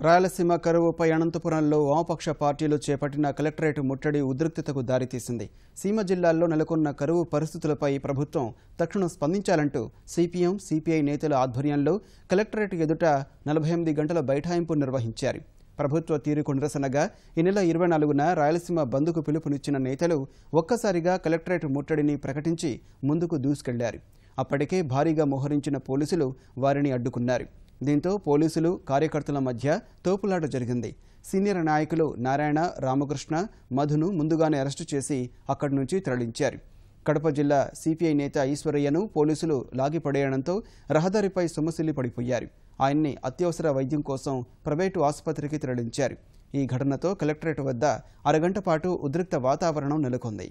రాయలసీమ కరువుపై అనంతపురంలో వామపక్ష పార్టీలు చేపట్టిన కలెక్టరేట్ ముట్టడి ఉద్రిక్తతకు దారితీసింది. సీమ జిల్లాల్లో నెలకొన్న కరువు పరిస్థితులపై ప్రభుత్వం తక్షణం స్పందించాలంటూ సిపిఎం, సిపిఐ నేతల ఆధ్వర్యంలో కలెక్టరేట్ ఎదుట 48 గంటల బైఠాయింపు నిర్వహించారు. ప్రభుత్వ తీరుకు నిరసనగా ఈ నెల 24న రాయలసీమ బంద్కు పిలుపునిచ్చిన నేతలు ఒక్కసారిగా కలెక్టరేట్ ముట్టడిని ప్రకటించి ముందుకు దూసుకెళ్లారు. అప్పటికే భారీగా మోహరించిన పోలీసులు వారిని అడ్డుకున్నారు. దీంతో పోలీసులు, కార్యకర్తల మధ్య తోపులాట జరిగింది. సీనియర్ నాయకులు నారాయణ, రామకృష్ణ, మధును ముందుగానే అరెస్టు చేసి అక్కడి నుంచి తరలించారు. కడప జిల్లా సిపిఐ నేత ఈశ్వరయ్యను పోలీసులు లాగిపడేయడంతో రహదారిపై సొమ్మసిల్లి పడిపోయారు. ఆయన్ని అత్యవసర వైద్యం కోసం ప్రైవేటు ఆసుపత్రికి తరలించారు. ఈ ఘటనతో కలెక్టరేట్ వద్ద అరగంట పాటు ఉద్రిక్త వాతావరణం నెలకొంది.